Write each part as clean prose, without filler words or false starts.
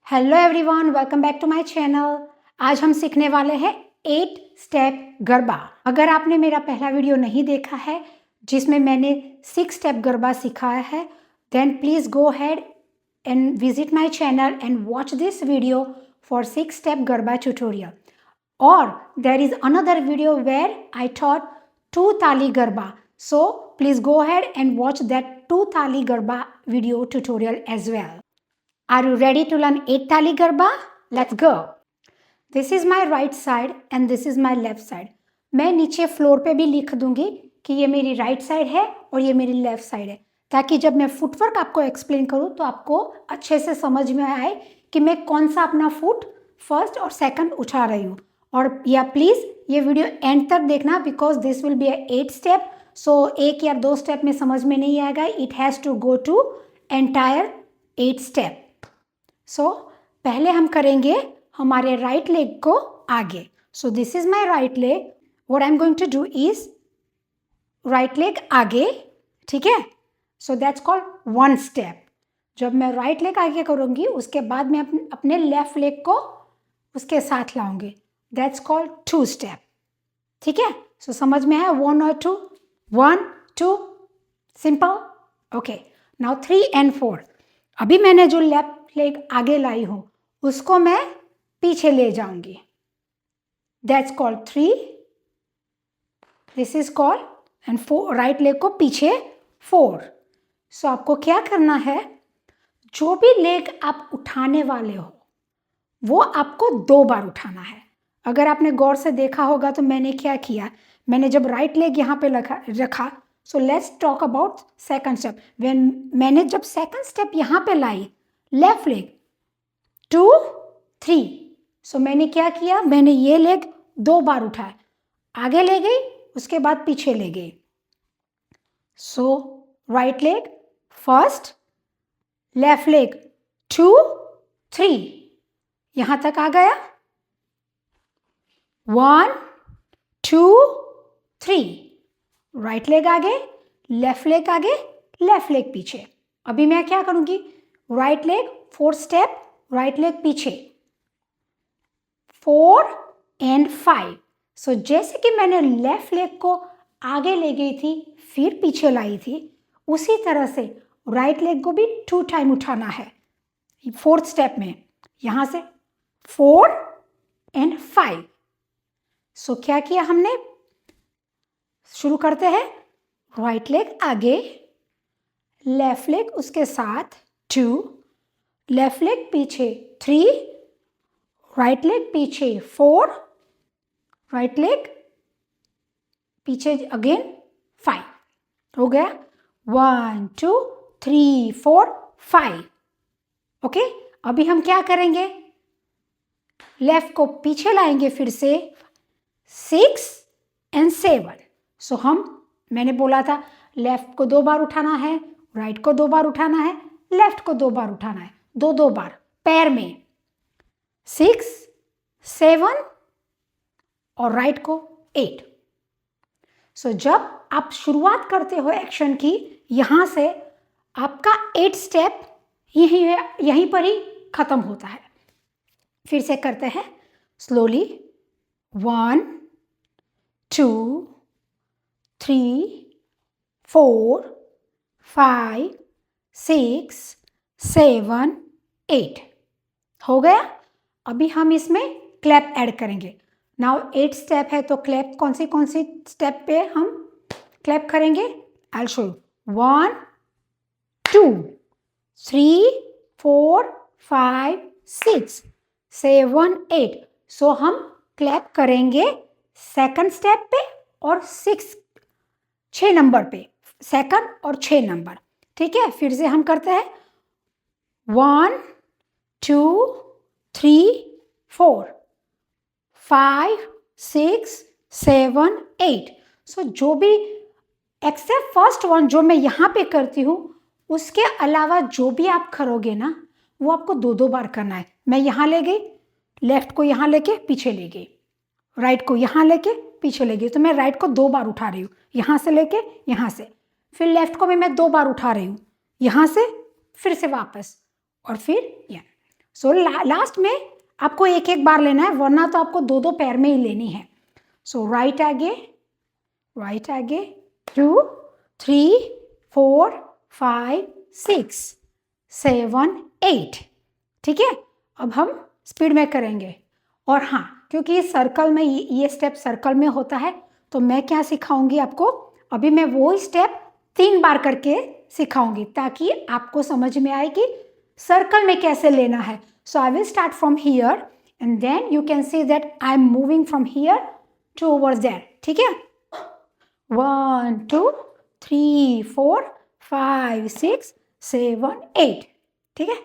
Hello everyone, welcome back to my channel. आज हम सीखने वाले हैं 8 स्टेप गरबा। अगर आपने मेरा पहला वीडियो नहीं देखा है जिसमें मैंने 6 स्टेप गरबा सिखाया है, then please go ahead and visit my channel and watch this video for 6 step garba tutorial. और there is another video where I taught 2 ताली garba, so please go ahead and watch that 2 ताली garba video tutorial as well. Are you ready to learn 8 Tali Garba? Let's go. This is my right side and this is my left side. मैं नीचे floor पे भी लिख दूंगी कि ये मेरी राइट साइड है और ये मेरी लेफ्ट साइड है, ताकि जब मैं फुटवर्क आपको एक्सप्लेन करूँ तो आपको अच्छे से समझ में आए कि मैं कौन सा अपना फुट फर्स्ट और सेकंड उठा रही हूँ। और या प्लीज़ ये वीडियो एंड तक देखना, because this will be 8 step. So एक या 2 स्टेप में समझ में नहीं आएगा, it has to go to entire 8 step. So पहले हम करेंगे हमारे राइट लेग को आगे। So this is my right leg. What I am going to do is right leg आगे, ठीक है। So that's called 1 step. जब मैं राइट लेग आगे करूँगी उसके बाद मैं अपने लेफ्ट लेग को उसके साथ लाऊंगी, दैट्स कॉल्ड 2 स्टेप, ठीक है। सो समझ में है 1 और 2, 1 2 सिंपल। Okay, now 3 and 4। अभी मैंने जो लेफ्ट लेग आगे लाई हूँ उसको मैं पीछे ले जाऊंगी, that's called 3, this is called and 4। Right leg को पीछे 4। सो आपको क्या करना है, जो भी लेग आप उठाने वाले हो वो आपको 2 बार उठाना है। अगर आपने गौर से देखा होगा तो मैंने क्या किया, मैंने जब राइट लेग यहाँ पे रखा, so let's talk about second step. मैंने जब सेकंड स्टेप यहाँ पे लाई, लेफ्ट लेग 2 3, सो मैंने क्या किया, मैंने ये लेग 2 बार उठाया, आगे ले गई उसके बाद पीछे ले गई। So right leg first, left leg 2 3, यहां तक आ गया, 1 2 3, राइट लेग आगे, लेफ्ट लेग आगे, लेफ्ट लेग पीछे। अभी मैं क्या करूंगी, right leg 4 step, right leg पीछे 4 and 5। सो जैसे कि मैंने लेफ्ट लेग को आगे ले गई थी फिर पीछे लाई थी, उसी तरह से राइट लेग को भी 2 टाइम उठाना है 4th स्टेप में, यहां से 4 and 5। सो क्या किया हमने, शुरू करते हैं, राइट लेग आगे, लेफ्ट लेग उसके साथ 2, लेफ्ट लेग पीछे 3, राइट लेग पीछे 4, राइट लेग पीछे अगेन 5। हो गया 1 2 3 4 5। ओके, अभी हम क्या करेंगे, लेफ्ट को पीछे लाएंगे फिर से 6 and 7। सो मैंने बोला था लेफ्ट को 2 बार उठाना है, राइट को 2 बार उठाना है, लेफ्ट को 2 बार उठाना है, 2 बार पैर में, 6 7 और राइट को 8। सो जब आप शुरुआत करते हो एक्शन की, यहां से आपका 8 स्टेप यहीं पर ही खत्म होता है। फिर से करते हैं स्लोली, 1 2 3 4 5 6 7 8। हो गया। अभी हम इसमें क्लैप ऐड करेंगे। नाउ 8 स्टेप है तो क्लैप कौन सी स्टेप पे हम क्लैप करेंगे, आई विल शो यू। 1 2 3 4 5 6 7 8। सो हम क्लैप करेंगे सेकंड स्टेप पे और 6 नंबर पे, सेकंड और 6 नंबर, ठीक है। फिर से हम करते हैं 1 2 3 4 5 6 7 8। सो जो भी एक्सेप्ट फर्स्ट वन जो मैं यहाँ पे करती हूँ, उसके अलावा जो भी आप करोगे ना वो आपको 2 बार करना है। मैं यहाँ ले गई, लेफ्ट को यहाँ लेके पीछे ले गई, राइट को यहाँ लेके पीछे ले गई, तो मैं राइट को 2 बार उठा रही हूँ, यहाँ से लेके यहाँ से, फिर लेफ्ट को भी मैं 2 बार उठा रही हूँ, यहाँ से फिर से वापस, और फिर यहाँ। सो लास्ट में आपको एक एक बार लेना है, वरना तो आपको दो दो पैर में ही लेनी है। सो राइट आगे 2 3 4 5 6 7 8। ठीक है, अब हम स्पीड में करेंगे। और हाँ, क्योंकि इस सर्कल में ये स्टेप सर्कल में होता है, तो मैं क्या सिखाऊंगी आपको, अभी मैं वो स्टेप 3 बार करके सिखाऊंगी ताकि आपको समझ में आए कि सर्कल में कैसे लेना है। So I will start from here and then you can see that I am moving from here to over there. ठीक है, 1 2 3 4 5 6 7 8। ठीक है,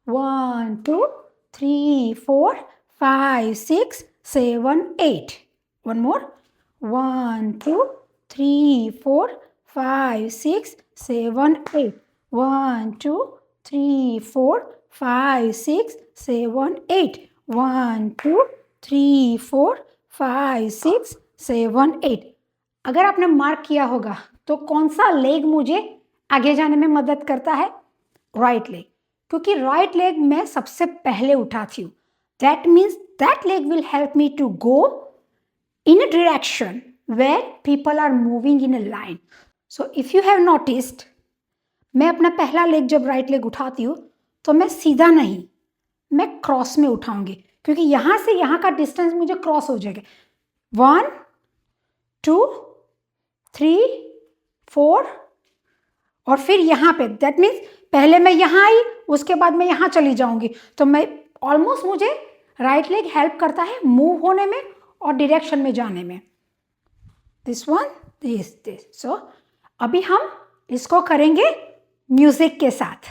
1 2 3 4 5 6 7 8। One more, 1 2 3 4 5 6 7 8। 1 2 3 4 5 6 7 8। 1 2 3 4 5 6 7 8। अगर आपने मार्क किया होगा तो कौन सा लेग मुझे आगे जाने में मदद करता है? राइट लेग, क्योंकि राइट लेग मैं सबसे पहले उठाती हूँ। That means that leg will help me to go in a direction where people are moving in a line. So if you have noticed, मैं अपना पहला लेग जब राइट लेग उठाती हूँ तो मैं सीधा नहीं, मैं क्रॉस में उठाऊंगी, क्योंकि यहाँ से यहाँ का डिस्टेंस मुझे क्रॉस हो जाएगा। 1 2 3 4 और फिर यहाँ पे, दैट मीन्स पहले मैं यहाँ आई, उसके बाद मैं यहाँ चली जाऊंगी। तो मैं ऑलमोस्ट, मुझे राइट लेग हेल्प करता है मूव होने में और डायरेक्शन में जाने में। This one, this. सो अभी हम इसको करेंगे म्यूजिक के साथ।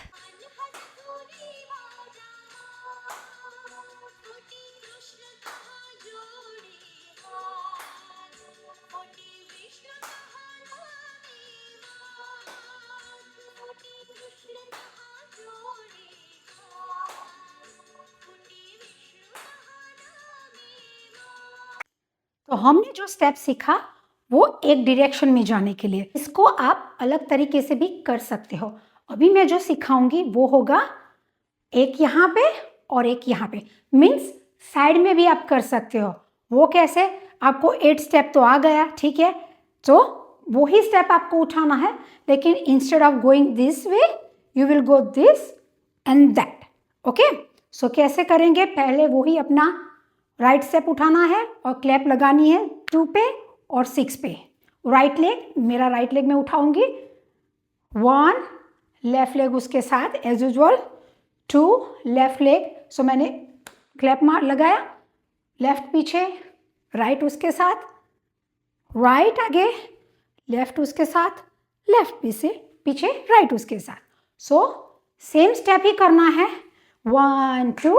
तो हमने जो स्टेप सीखा वो एक डायरेक्शन में जाने के लिए, इसको आप अलग तरीके से भी कर सकते हो। अभी मैं जो सिखाऊंगी वो होगा एक यहाँ पे और एक यहाँ पे, मीन्स साइड में भी आप कर सकते हो। वो कैसे? आपको 8 स्टेप तो आ गया, ठीक है, तो वही स्टेप आपको उठाना है, लेकिन instead of going this way you will go this and that. Okay, so कैसे करेंगे? पहले वही अपना राइट स्टेप उठाना है और क्लैप लगानी है 2 पे और 6 पे। राइट लेग, मेरा राइट लेग में उठाऊंगी, 1 लेफ्ट लेग उसके साथ एज यूजुअल, 2 लेफ्ट लेग। सो मैंने क्लैप मार लगाया, लेफ्ट पीछे, राइट उसके साथ, राइट आगे, लेफ्ट उसके साथ, लेफ्ट पीछे राइट उसके साथ। सो सेम स्टेप ही करना है। 1 2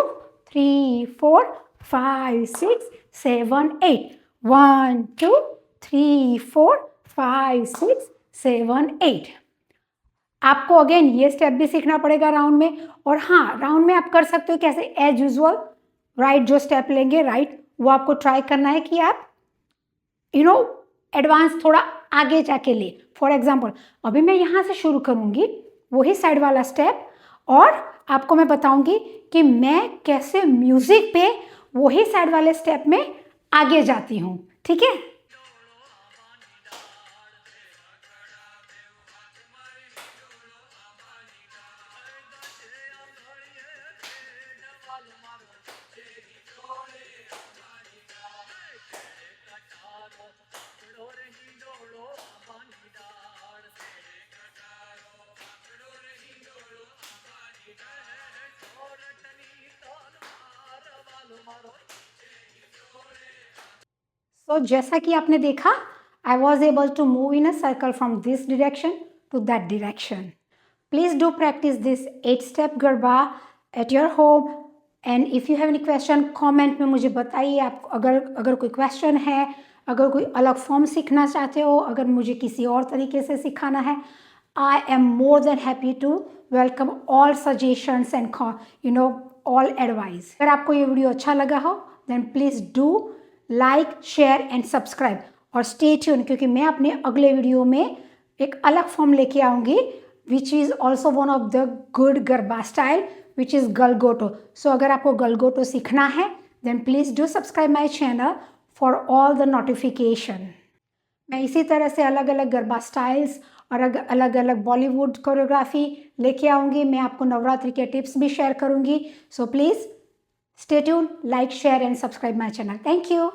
3 4 5 6 7 8। 1 2 3 4 5 6 7 8। आपको अगेन ये स्टेप भी सीखना पड़ेगा राउंड में। और हाँ, राउंड में आप कर सकते हो कैसे? एज यूजुअल राइट जो स्टेप लेंगे राइट, वो आपको ट्राई करना है कि आप एडवांस थोड़ा आगे जाके ले। फॉर एग्जाम्पल, अभी मैं यहाँ से शुरू करूँगी वही साइड वाला स्टेप, और आपको मैं बताऊंगी कि मैं कैसे म्यूजिक पे वही साइड वाले स्टेप में आगे जाती हूँ। ठीक है, तो जैसा कि आपने देखा, I was able to move in a circle from this direction to that direction. Please do practice this 8-step Garba at your home. And if you have any question, comment में मुझे बताइए। आप अगर कोई क्वेश्चन है, अगर कोई अलग फॉर्म सीखना चाहते हो, अगर मुझे किसी और तरीके से सिखाना है, I am more than happy to welcome all suggestions and all advice. अगर आपको ये वीडियो अच्छा लगा हो, then please do like, share and subscribe और स्टे ट्यून, क्योंकि मैं अपने अगले वीडियो में एक अलग फॉर्म लेके आऊँगी which is also one of the good garba style which is Galgoto. So अगर आपको गलगोटो सीखना है then please do subscribe my channel for all the notification. मैं इसी तरह से अलग अलग गरबा स्टाइल्स और अलग अलग बॉलीवुड कोरियोग्राफी लेके आऊँगी। मैं आपको नवरात्रि के टिप्स भी शेयर करूँगी। So please stay tune, like, share and subscribe my channel. Thank you.